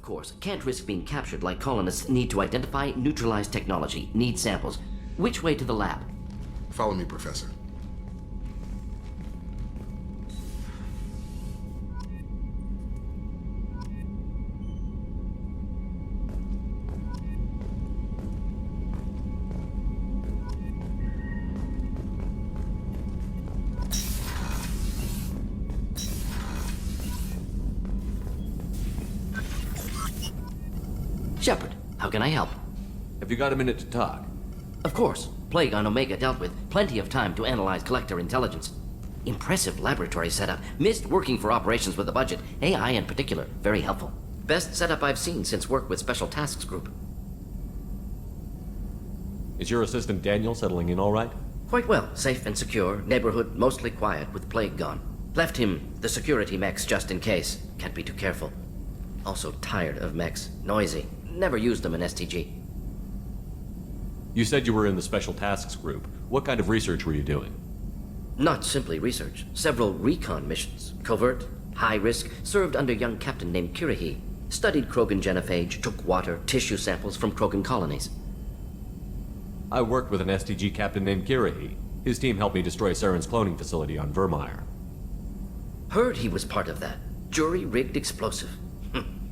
course. Can't risk being captured like colonists. Need to identify, neutralize technology. Need samples. Which way to the lab? Follow me, Professor. Shepard, how can I help? Have you got a minute to talk? Of course. Plague on Omega dealt with. Plenty of time to analyze collector intelligence. Impressive laboratory setup. Missed working for operations with a budget. AI in particular. Very helpful. Best setup I've seen since work with Special Tasks Group. Is your assistant Daniel settling in all right? Quite well. Safe and secure. Neighborhood mostly quiet with Plague gone. Left him the security mechs just in case. Can't be too careful. Also tired of mechs. Noisy. Never used them in STG. You said you were in the Special Tasks Group. What kind of research were you doing? Not simply research. Several recon missions. Covert, high risk, served under a young captain named Kirahi. Studied Krogan genophage, took water, tissue samples from Krogan colonies. I worked with an STG captain named Kirahi. His team helped me destroy Saren's cloning facility on Vermeer. Heard he was part of that. Jury-rigged explosive.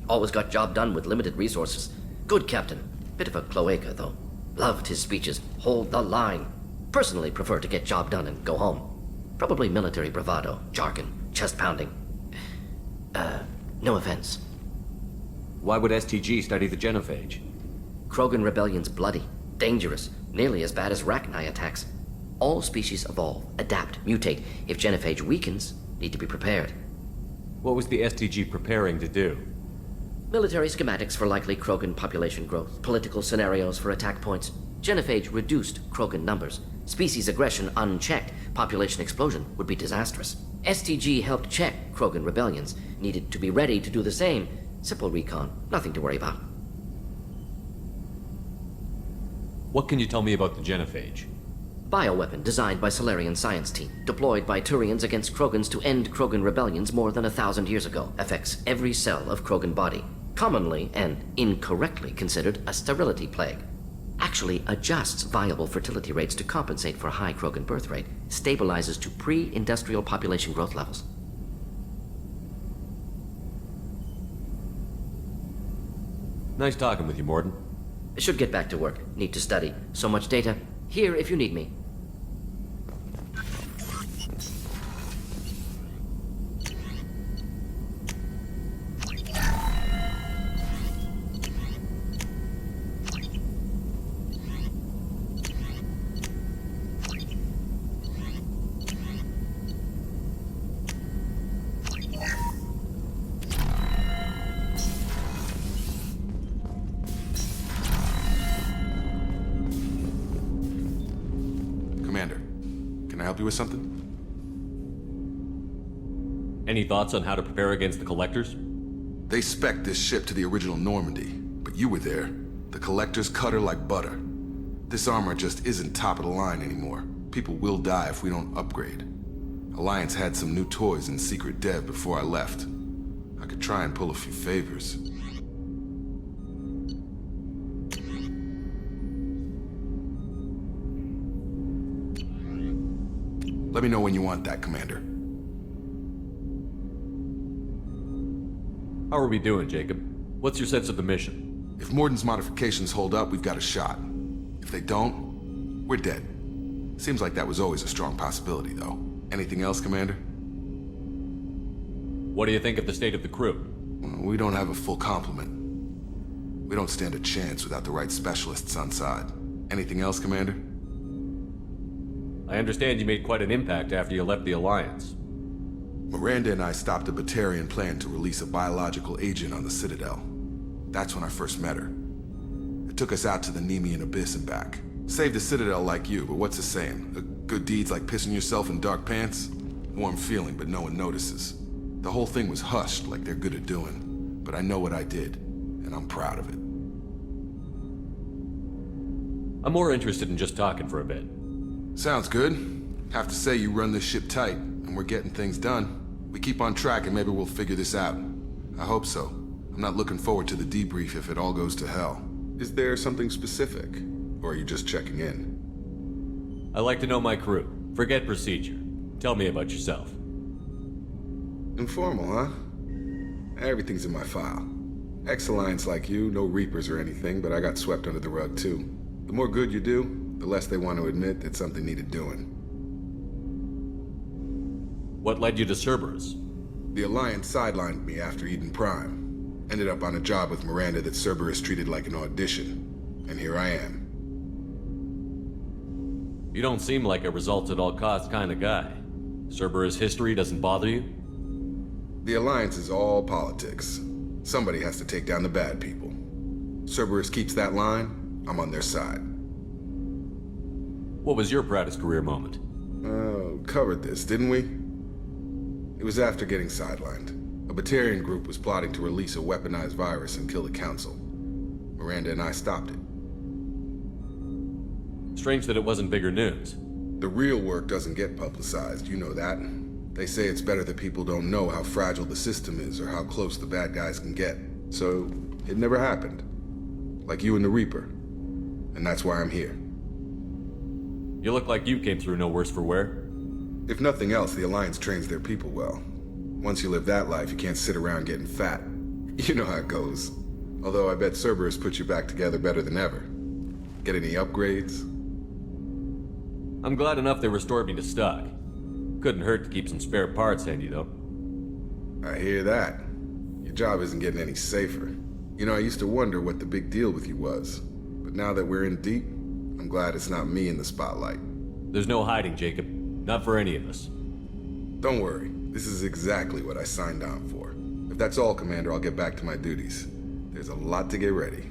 Always got job done with limited resources. Good captain. Bit of a cloaca, though. Loved his speeches. Hold the line. Personally prefer to get job done and go home. Probably military bravado, jargon, chest pounding. No offense. Why would STG study the genophage? Krogan rebellion's bloody, dangerous, nearly as bad as Rachni attacks. All species evolve, adapt, mutate. If genophage weakens, need to be prepared. What was the STG preparing to do? Military schematics for likely Krogan population growth, political scenarios for attack points. Genophage reduced Krogan numbers. Species aggression unchecked, population explosion would be disastrous. STG helped check Krogan rebellions, needed to be ready to do the same. Simple recon, nothing to worry about. What can you tell me about the genophage? Bioweapon designed by Solarian science team, deployed by Turians against Krogans to end Krogan rebellions more than 1,000 years ago. Affects every cell of Krogan body. Commonly and incorrectly considered a sterility plague. Actually adjusts viable fertility rates to compensate for high Krogan birth rate. Stabilizes to pre-industrial population growth levels. Nice talking with you, Morden. Should get back to work. Need to study. So much data. Here if you need me. Commander, can I help you with something? Any thoughts on how to prepare against the Collectors? They spec'd this ship to the original Normandy, but you were there. The Collectors cut her like butter. This armor just isn't top of the line anymore. People will die if we don't upgrade. Alliance had some new toys in secret dev before I left. I could try and pull a few favors. Let me know when you want that, Commander. How are we doing, Jacob? What's your sense of the mission? If Morden's modifications hold up, we've got a shot. If they don't, we're dead. Seems like that was always a strong possibility, though. Anything else, Commander? What do you think of the state of the crew? We don't have a full complement. We don't stand a chance without the right specialists on side. Anything else, Commander? I understand you made quite an impact after you left the Alliance. Miranda and I stopped a Batarian plan to release a biological agent on the Citadel. That's when I first met her. It took us out to the Nemean Abyss and back. Saved the Citadel like you, but what's the saying? A good deed's like pissing yourself in dark pants? Warm feeling, but no one notices. The whole thing was hushed like they're good at doing. But I know what I did, and I'm proud of it. I'm more interested in just talking for a bit. Sounds good. Have to say you run this ship tight, and we're getting things done. We keep on track and maybe we'll figure this out. I hope so. I'm not looking forward to the debrief if it all goes to hell. Is there something specific? Or are you just checking in? I like to know my crew. Forget procedure. Tell me about yourself. Informal, huh? Everything's in my file. Ex-Alliance like you, no Reapers or anything, but I got swept under the rug too. The more good you do, the less they want to admit that something needed doing. What led you to Cerberus? The Alliance sidelined me after Eden Prime. Ended up on a job with Miranda that Cerberus treated like an audition. And here I am. You don't seem like a results-at-all-costs kind of guy. Cerberus history doesn't bother you? The Alliance is all politics. Somebody has to take down the bad people. Cerberus keeps that line, I'm on their side. What was your proudest career moment? Covered this, didn't we? It was after getting sidelined. A Batarian group was plotting to release a weaponized virus and kill the Council. Miranda and I stopped it. Strange that it wasn't bigger news. The real work doesn't get publicized, you know that. They say it's better that people don't know how fragile the system is or how close the bad guys can get. So, it never happened. Like you and the Reaper. And that's why I'm here. You look like you came through no worse for wear. If nothing else, the Alliance trains their people well. Once you live that life, you can't sit around getting fat. You know how it goes. Although I bet Cerberus put you back together better than ever. Get any upgrades? I'm glad enough they restored me to stock. Couldn't hurt to keep some spare parts handy, though. I hear that. Your job isn't getting any safer. You know, I used to wonder what the big deal with you was. But now that we're in deep, I'm glad it's not me in the spotlight. There's no hiding, Jacob. Not for any of us. Don't worry. This is exactly what I signed on for. If that's all, Commander, I'll get back to my duties. There's a lot to get ready.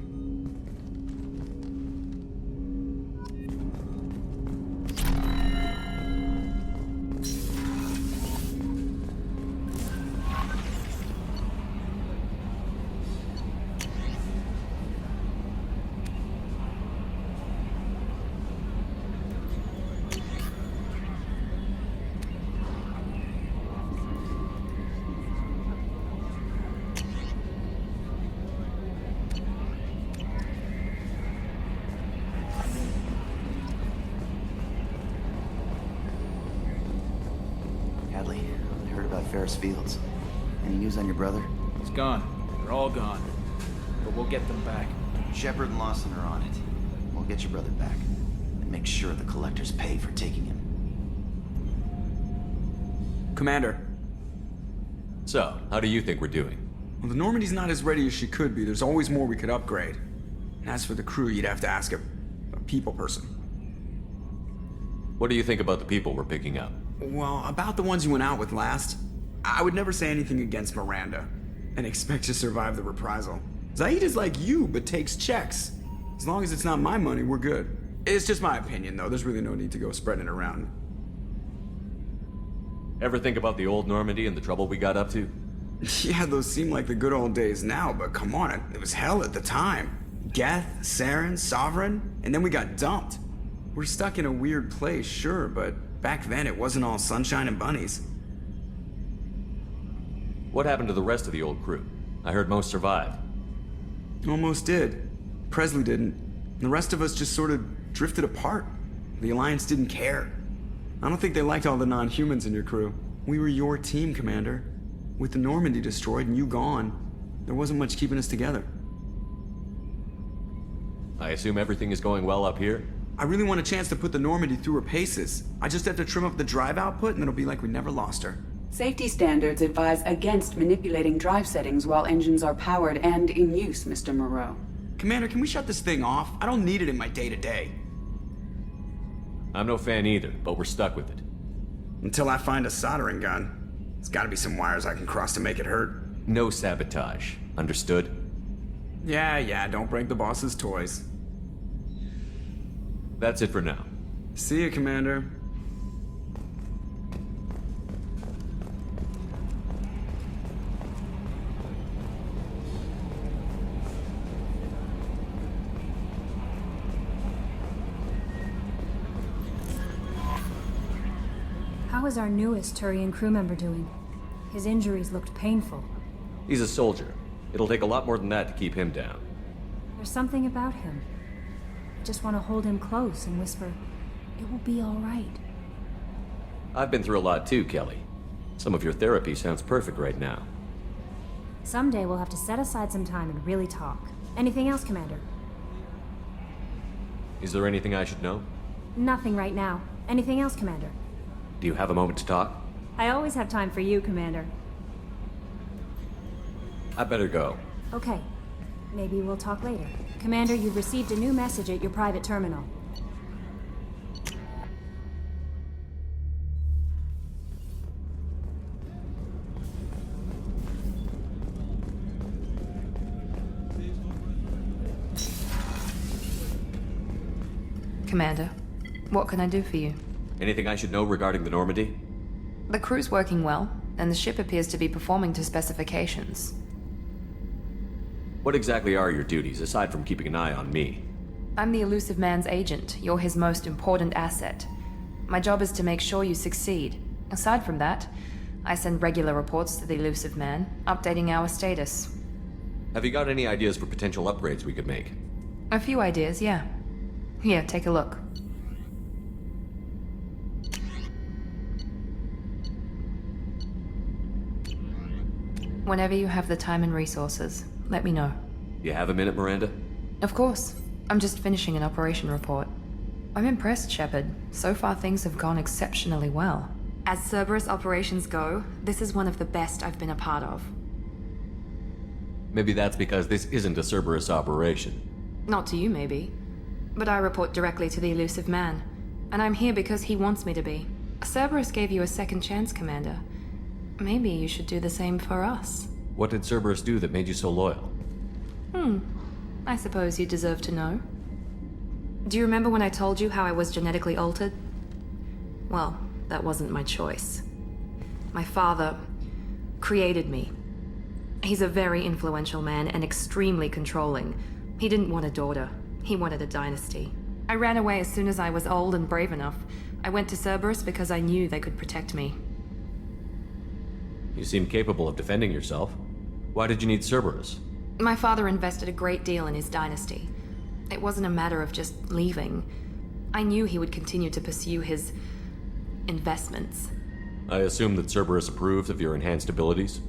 Ferris Fields. Any news on your brother? He's gone. They're all gone. But we'll get them back. Shepard and Lawson are on it. We'll get your brother back. And make sure the collectors pay for taking him. Commander. So, how do you think we're doing? Well, the Normandy's not as ready as she could be. There's always more we could upgrade. And as for the crew, you'd have to ask a people person. What do you think about the people we're picking up? Well, about the ones you went out with last, I would never say anything against Miranda and expect to survive the reprisal. Zaid is like you, but takes checks. As long as it's not my money, we're good. It's just my opinion, though. There's really no need to go spreading it around. Ever think about the old Normandy and the trouble we got up to? Yeah, those seem like the good old days now, but come on, it was hell at the time. Geth, Saren, Sovereign, and then we got dumped. We're stuck in a weird place, sure, but back then it wasn't all sunshine and bunnies. What happened to the rest of the old crew? I heard most survived. Almost did. Presley didn't. And the rest of us just sort of drifted apart. The Alliance didn't care. I don't think they liked all the non-humans in your crew. We were your team, Commander. With the Normandy destroyed and you gone, there wasn't much keeping us together. I assume everything is going well up here? I really want a chance to put the Normandy through her paces. I just have to trim up the drive output and it'll be like we never lost her. Safety standards advise against manipulating drive settings while engines are powered and in use, Mr. Moreau. Commander, can we shut this thing off? I don't need it in my day-to-day. I'm no fan either, but we're stuck with it. Until I find a soldering gun. There's gotta be some wires I can cross to make it hurt. No sabotage. Understood? Yeah, don't break the boss's toys. That's it for now. See you, Commander. How is our newest Turian crew member doing? His injuries looked painful. He's a soldier. It'll take a lot more than that to keep him down. There's something about him. I just want to hold him close and whisper, "It will be all right." I've been through a lot too, Kelly. Some of your therapy sounds perfect right now. Someday we'll have to set aside some time and really talk. Anything else, Commander? Is there anything I should know? Nothing right now. Anything else, Commander? Do you have a moment to talk? I always have time for you, Commander. I better go. Okay. Maybe we'll talk later. Commander, you've received a new message at your private terminal. Commander, what can I do for you? Anything I should know regarding the Normandy? The crew's working well, and the ship appears to be performing to specifications. What exactly are your duties, aside from keeping an eye on me? I'm the elusive man's agent. You're his most important asset. My job is to make sure you succeed. Aside from that, I send regular reports to the elusive man, updating our status. Have you got any ideas for potential upgrades we could make? A few ideas, yeah. Here, take a look. Whenever you have the time and resources, let me know. You have a minute, Miranda? Of course. I'm just finishing an operation report. I'm impressed, Shepard. So far things have gone exceptionally well. As Cerberus operations go, this is one of the best I've been a part of. Maybe that's because this isn't a Cerberus operation. Not to you, maybe. But I report directly to the elusive man. And I'm here because he wants me to be. Cerberus gave you a second chance, Commander. Maybe you should do the same for us. What did Cerberus do that made you so loyal? I suppose you deserve to know. Do you remember when I told you how I was genetically altered? Well, that wasn't my choice. My father created me. He's a very influential man and extremely controlling. He didn't want a daughter. He wanted a dynasty. I ran away as soon as I was old and brave enough. I went to Cerberus because I knew they could protect me. You seem capable of defending yourself. Why did you need Cerberus? My father invested a great deal in his dynasty. It wasn't a matter of just leaving. I knew he would continue to pursue his investments. I assume that Cerberus approves of your enhanced abilities?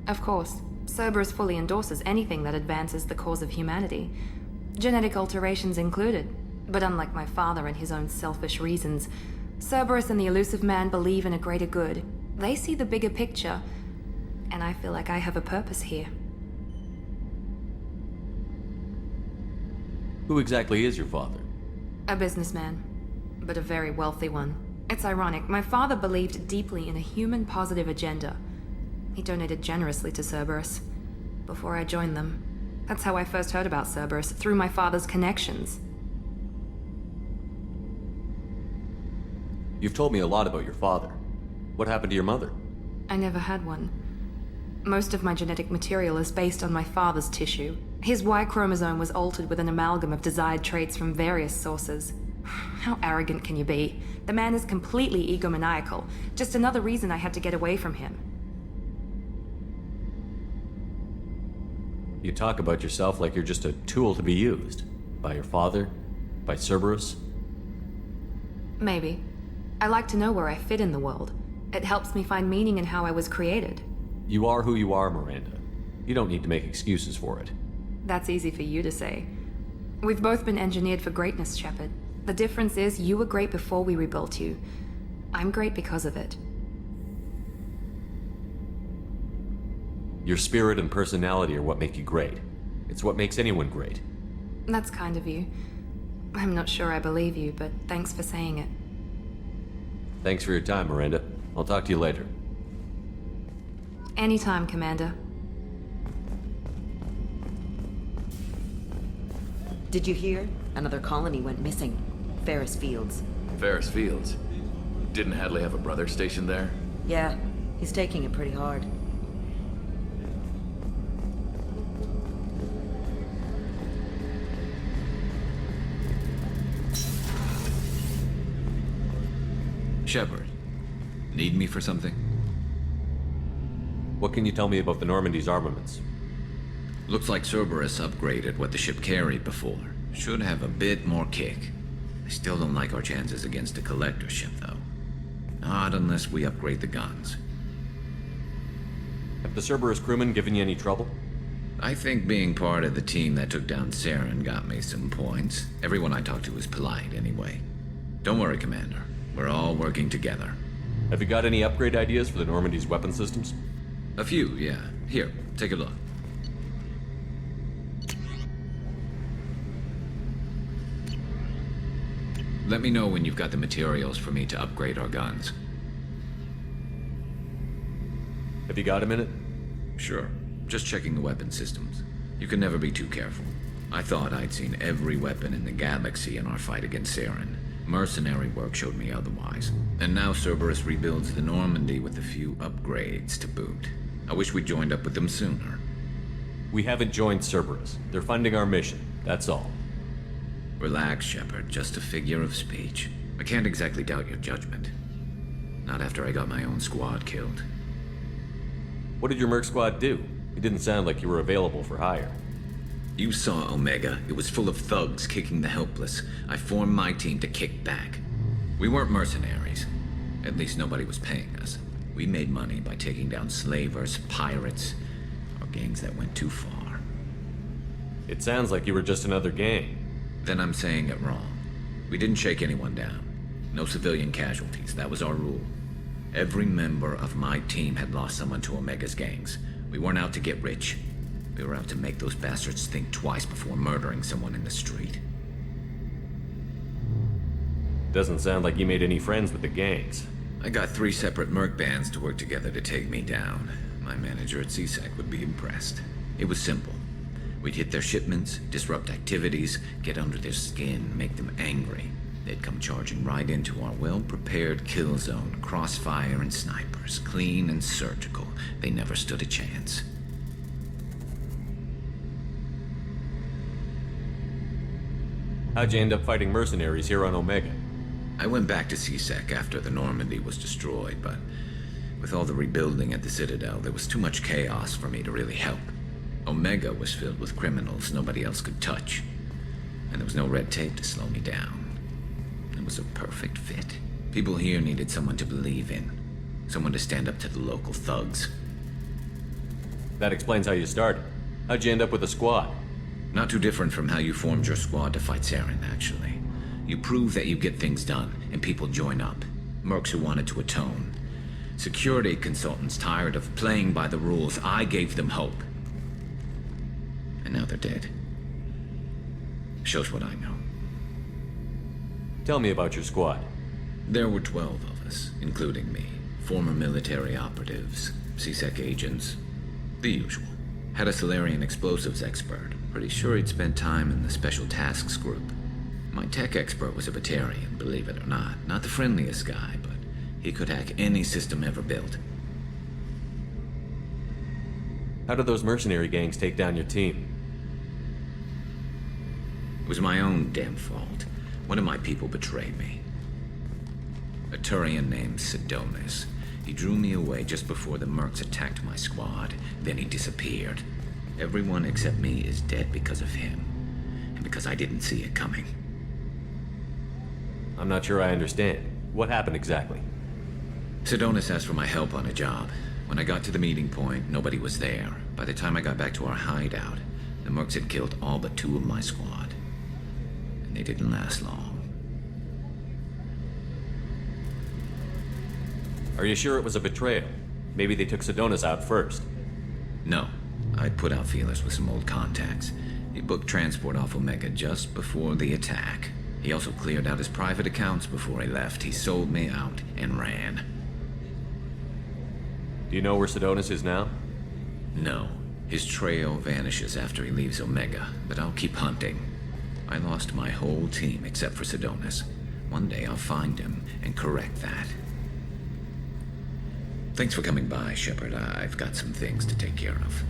Of course, Cerberus fully endorses anything that advances the cause of humanity. Genetic alterations included. But unlike my father and his own selfish reasons, Cerberus and the elusive man believe in a greater good. They see the bigger picture, and I feel like I have a purpose here. Who exactly is your father? A businessman, but a very wealthy one. It's ironic, my father believed deeply in a human-positive agenda. He donated generously to Cerberus before I joined them. That's how I first heard about Cerberus, through my father's connections. You've told me a lot about your father. What happened to your mother? I never had one. Most of my genetic material is based on my father's tissue. His Y chromosome was altered with an amalgam of desired traits from various sources. How arrogant can you be? The man is completely egomaniacal. Just another reason I had to get away from him. You talk about yourself like you're just a tool to be used. By your father? By Cerberus? Maybe. I like to know where I fit in the world. It helps me find meaning in how I was created. You are who you are, Miranda. You don't need to make excuses for it. That's easy for you to say. We've both been engineered for greatness, Shepard. The difference is you were great before we rebuilt you. I'm great because of it. Your spirit and personality are what make you great. It's what makes anyone great. That's kind of you. I'm not sure I believe you, but thanks for saying it. Thanks for your time, Miranda. I'll talk to you later. Anytime, Commander. Did you hear? Another colony went missing. Ferris Fields. Ferris Fields? Didn't Hadley have a brother stationed there? Yeah, he's taking it pretty hard. Shepard, need me for something? What can you tell me about the Normandy's armaments? Looks like Cerberus upgraded what the ship carried before. Should have a bit more kick. I still don't like our chances against a collector ship, though. Not unless we upgrade the guns. Have the Cerberus crewmen given you any trouble? I think being part of the team that took down Saren got me some points. Everyone I talked to was polite, anyway. Don't worry, Commander. We're all working together. Have you got any upgrade ideas for the Normandy's weapon systems? A few, yeah. Here, take a look. Let me know when you've got the materials for me to upgrade our guns. Have you got a minute? Sure. Just checking the weapon systems. You can never be too careful. I thought I'd seen every weapon in the galaxy in our fight against Saren. Mercenary work showed me otherwise. And now Cerberus rebuilds the Normandy with a few upgrades to boot. I wish we'd joined up with them sooner. We haven't joined Cerberus. They're funding our mission, that's all. Relax, Shepard. Just a figure of speech. I can't exactly doubt your judgment. Not after I got my own squad killed. What did your Merc squad do? It didn't sound like you were available for hire. You saw Omega. It was full of thugs kicking the helpless. I formed my team to kick back. We weren't mercenaries. At least nobody was paying us. We made money by taking down slavers, pirates, or gangs that went too far. It sounds like you were just another gang. Then I'm saying it wrong. We didn't shake anyone down. No civilian casualties. That was our rule. Every member of my team had lost someone to Omega's gangs. We weren't out to get rich. We were out to make those bastards think twice before murdering someone in the street. Doesn't sound like you made any friends with the gangs. I got 3 separate merc bands to work together to take me down. My manager at CSEC would be impressed. It was simple. We'd hit their shipments, disrupt activities, get under their skin, make them angry. They'd come charging right into our well-prepared kill zone, crossfire and snipers, clean and surgical. They never stood a chance. How'd you end up fighting mercenaries here on Omega? I went back to CSEC after the Normandy was destroyed, but with all the rebuilding at the Citadel, there was too much chaos for me to really help. Omega was filled with criminals nobody else could touch, and there was no red tape to slow me down. It was a perfect fit. People here needed someone to believe in, someone to stand up to the local thugs. That explains how you started. How'd you end up with a squad? Not too different from how you formed your squad to fight Saren, actually. You prove that you get things done, and people join up. Mercs who wanted to atone. Security consultants tired of playing by the rules. I gave them hope. And now they're dead. Shows what I know. Tell me about your squad. There were 12 of us, including me. Former military operatives, CSEC agents, the usual. Had a Solarian explosives expert. Pretty sure he'd spent time in the Special Tasks group. My tech expert was a Batarian, believe it or not. Not the friendliest guy, but he could hack any system ever built. How did those mercenary gangs take down your team? It was my own damn fault. One of my people betrayed me. A Turian named Sidonis. He drew me away just before the mercs attacked my squad. Then he disappeared. Everyone except me is dead because of him. And because I didn't see it coming. I'm not sure I understand. What happened exactly? Sidonis asked for my help on a job. When I got to the meeting point, nobody was there. By the time I got back to our hideout, the mercs had killed all but 2 of my squad. And they didn't last long. Are you sure it was a betrayal? Maybe they took Sidonis out first. No. I put out feelers with some old contacts. He booked transport off Omega just before the attack. He also cleared out his private accounts before he left. He sold me out and ran. Do you know where Sidonis is now? No. His trail vanishes after he leaves Omega, but I'll keep hunting. I lost my whole team except for Sidonis. One day I'll find him and correct that. Thanks for coming by, Shepard. I've got some things to take care of.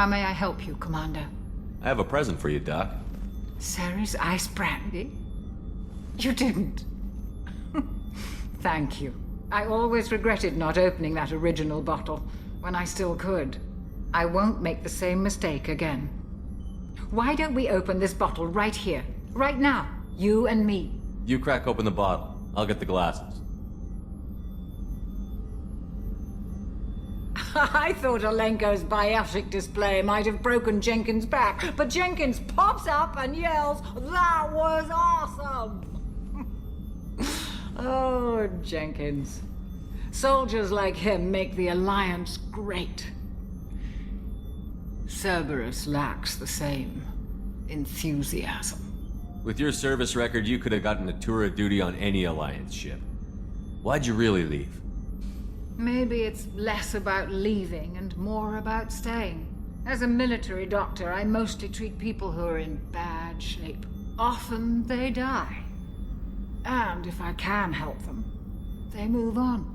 How may I help you, Commander? I have a present for you, Doc. Ceres ice brandy? You didn't. Thank you. I always regretted not opening that original bottle when I still could. I won't make the same mistake again. Why don't we open this bottle right here, right now, you and me? You crack open the bottle. I'll get the glasses. I thought Alenko's biotic display might have broken Jenkins' back, but Jenkins pops up and yells, "That was awesome!" Oh, Jenkins. Soldiers like him make the Alliance great. Cerberus lacks the same enthusiasm. With your service record, you could have gotten a tour of duty on any Alliance ship. Why'd you really leave? Maybe it's less about leaving and more about staying. As a military doctor, I mostly treat people who are in bad shape. Often they die. And if I can help them, they move on.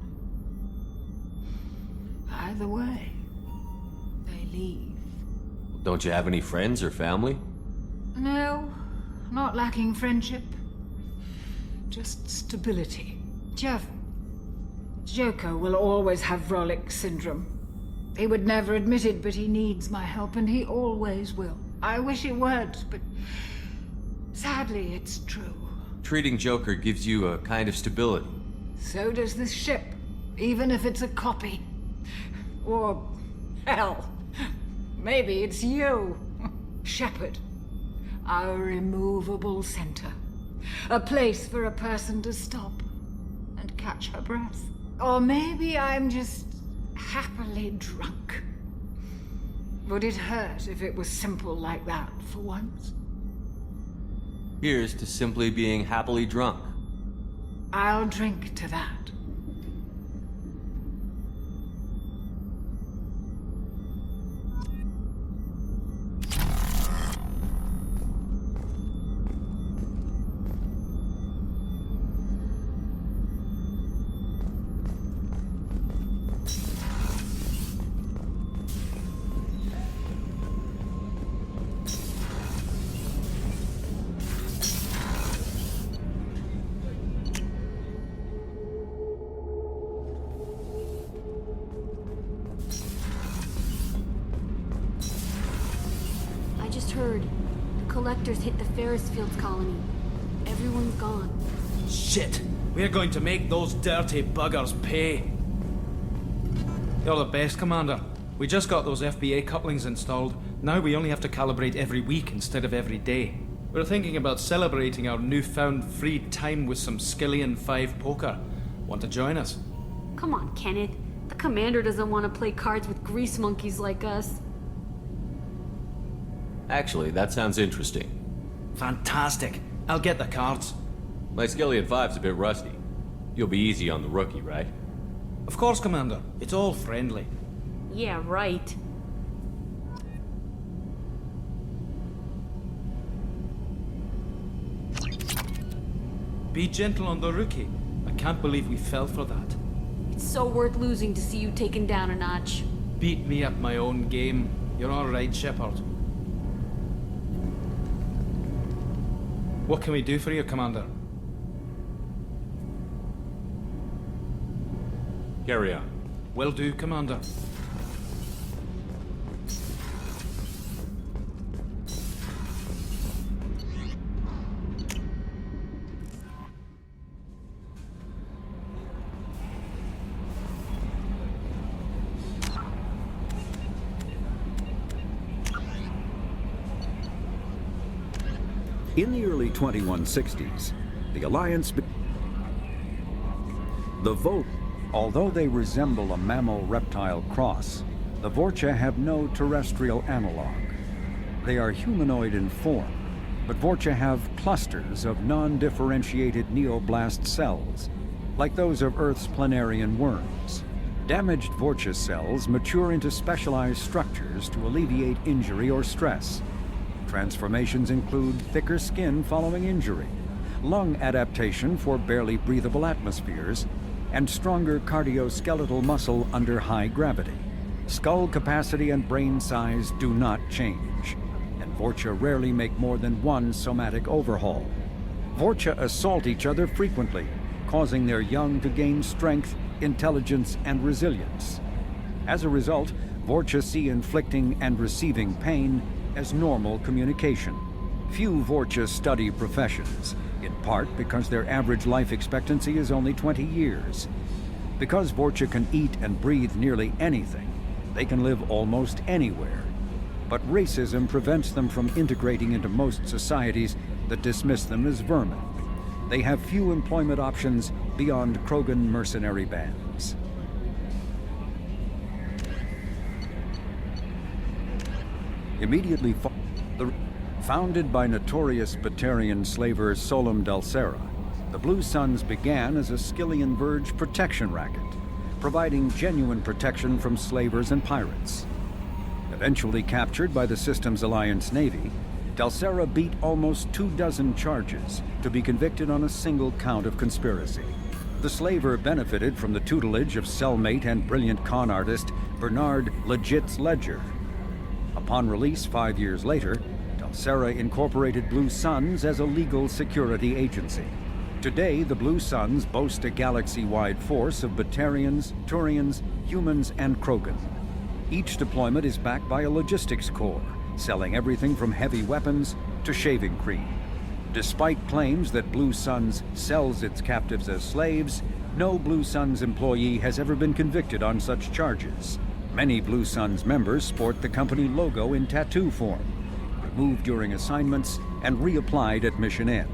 Either way, they leave. Don't you have any friends or family? No, not lacking friendship. Just stability. Jeff, Joker will always have Vrolik syndrome. He would never admit it, but he needs my help, and he always will. I wish it weren't, but sadly, it's true. Treating Joker gives you a kind of stability. So does this ship, even if it's a copy. Or, hell, maybe it's you, Shepard. Our immovable center. A place for a person to stop and catch her breath. Or maybe I'm just happily drunk. Would it hurt if it was simple like that for once? Here's to simply being happily drunk. I'll drink to that. Collectors hit the Ferris Fields colony. Everyone's gone. Shit! We're going to make those dirty buggers pay. You're the best, Commander. We just got those FBA couplings installed. Now we only have to calibrate every week instead of every day. We're thinking about celebrating our newfound free time with some Skillian 5 poker. Want to join us? Come on, Kenneth. The Commander doesn't want to play cards with grease monkeys like us. Actually, that sounds interesting. Fantastic. I'll get the cards. My Skillian 5's a bit rusty. You'll be easy on the rookie, right? Of course, Commander. It's all friendly. Yeah, right. Be gentle on the rookie. I can't believe we fell for that. It's so worth losing to see you taken down a notch. Beat me at my own game. You're all right, Shepard. What can we do for you, Commander? Carry on. Will do, Commander. In the early 2160s, the Alliance... Although they resemble a mammal-reptile cross, the Vorcha have no terrestrial analog. They are humanoid in form, but Vorcha have clusters of non-differentiated neoblast cells, like those of Earth's planarian worms. Damaged Vorcha cells mature into specialized structures to alleviate injury or stress. Transformations include thicker skin following injury, lung adaptation for barely breathable atmospheres, and stronger cardioskeletal muscle under high gravity. skull capacity and brain size do not change, and Vorcha rarely make more than one somatic overhaul. Vorcha assault each other frequently, causing their young to gain strength, intelligence, and resilience. As a result, Vorcha see inflicting and receiving pain as normal communication. Few Vorcha study professions, in part because their average life expectancy is only 20 years. Because Vorcha can eat and breathe nearly anything, they can live almost anywhere. But racism prevents them from integrating into most societies that dismiss them as vermin. They have few employment options beyond Krogan mercenary bands. Immediately founded by notorious Batarian slaver Solum Dalsera, the Blue Suns began as a Skillian Verge protection racket, providing genuine protection from slavers and pirates. Eventually captured by the Systems Alliance Navy, Dalsera beat almost 24 charges to be convicted on a single count of conspiracy. The slaver benefited from the tutelage of cellmate and brilliant con artist Bernard Legit's Ledger. Upon release 5 years later, Dalsera incorporated Blue Suns as a legal security agency. Today, the Blue Suns boast a galaxy-wide force of Batarians, Turians, humans, and Krogan. Each deployment is backed by a logistics corps, selling everything from heavy weapons to shaving cream. Despite claims that Blue Suns sells its captives as slaves, no Blue Suns employee has ever been convicted on such charges. Many Blue Suns members sport the company logo in tattoo form, removed during assignments and reapplied at mission end.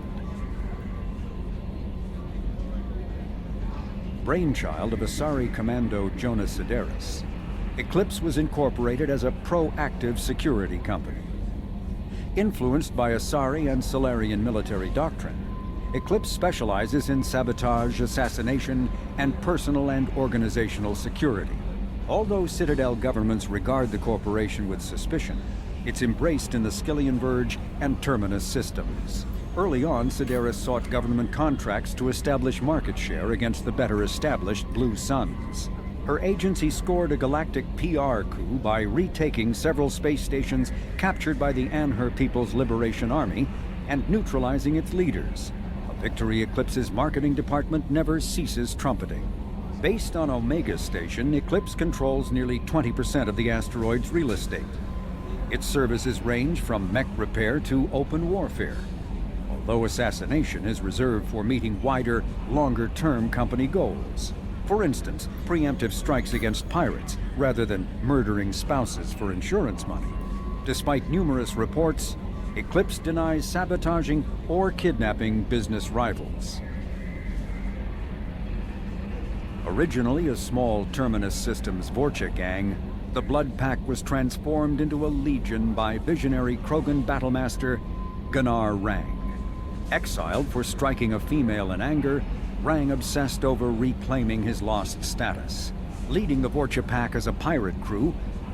Brainchild of Asari Commando Jonas Sideris, Eclipse was incorporated as a proactive security company. Influenced by Asari and Solarian military doctrine, Eclipse specializes in sabotage, assassination, and personal and organizational security. Although Citadel governments regard the corporation with suspicion, it's embraced in the Skillian Verge and Terminus systems. Early on, Sideris sought government contracts to establish market share against the better-established Blue Suns. Her agency scored a galactic PR coup by retaking several space stations captured by the Anhur People's Liberation Army and neutralizing its leaders. A victory Eclipse's marketing department never ceases trumpeting. Based on Omega Station, Eclipse controls nearly 20% of the asteroid's real estate. Its services range from mech repair to open warfare, although assassination is reserved for meeting wider, longer-term company goals. For instance, preemptive strikes against pirates, rather than murdering spouses for insurance money. Despite numerous reports, Eclipse denies sabotaging or kidnapping business rivals. Originally a small Terminus Systems Vorcha gang, the Blood Pack was transformed into a legion by visionary Krogan battlemaster Gunnar Rang. Exiled for striking a female in anger, Rang obsessed over reclaiming his lost status. Leading the Vorcha Pack as a pirate crew,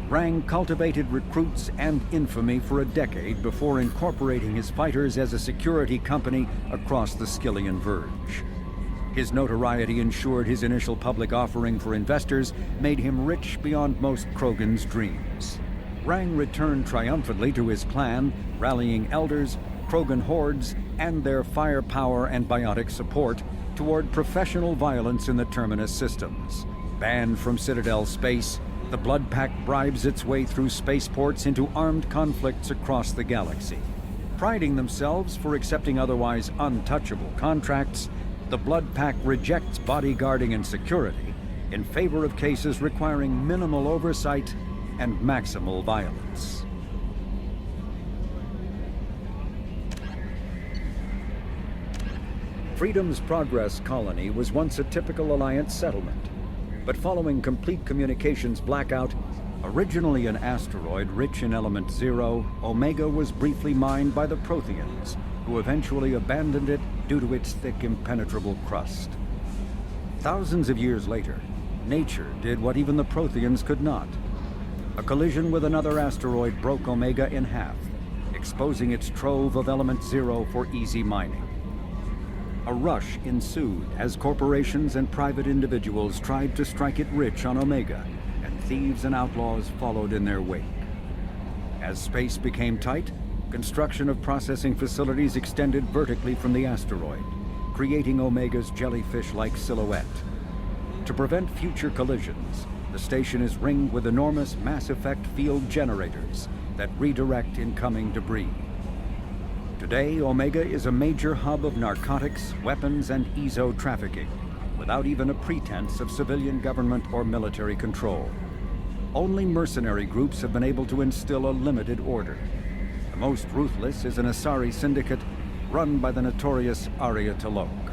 Rang cultivated recruits and infamy for a decade before incorporating his fighters as a security company across the Skillian Verge. His notoriety ensured his initial public offering for investors made him rich beyond most Krogan's dreams. Rang returned triumphantly to his clan, rallying elders, Krogan hordes, and their firepower and biotic support toward professional violence in the Terminus systems. Banned from Citadel space, the Blood Pack bribes its way through spaceports into armed conflicts across the galaxy. Priding themselves for accepting otherwise untouchable contracts, the Blood Pack rejects bodyguarding and security in favor of cases requiring minimal oversight and maximal violence. Freedom's Progress colony was once a typical Alliance settlement, but following complete communications blackout, originally an asteroid rich in element 0, Omega was briefly mined by the Protheans, who eventually abandoned it due to its thick, impenetrable crust. Thousands of years later, nature did what even the Protheans could not. A collision with another asteroid broke Omega in half, exposing its trove of element 0 for easy mining. A rush ensued as corporations and private individuals tried to strike it rich on Omega, and thieves and outlaws followed in their wake. As space became tight, construction of processing facilities extended vertically from the asteroid, creating Omega's jellyfish-like silhouette. To prevent future collisions, the station is ringed with enormous mass-effect field generators that redirect incoming debris. Today, Omega is a major hub of narcotics, weapons, and EZO trafficking, without even a pretense of civilian government or military control. Only mercenary groups have been able to instill a limited order. The most ruthless is an Asari syndicate run by the notorious Arya T'Loak.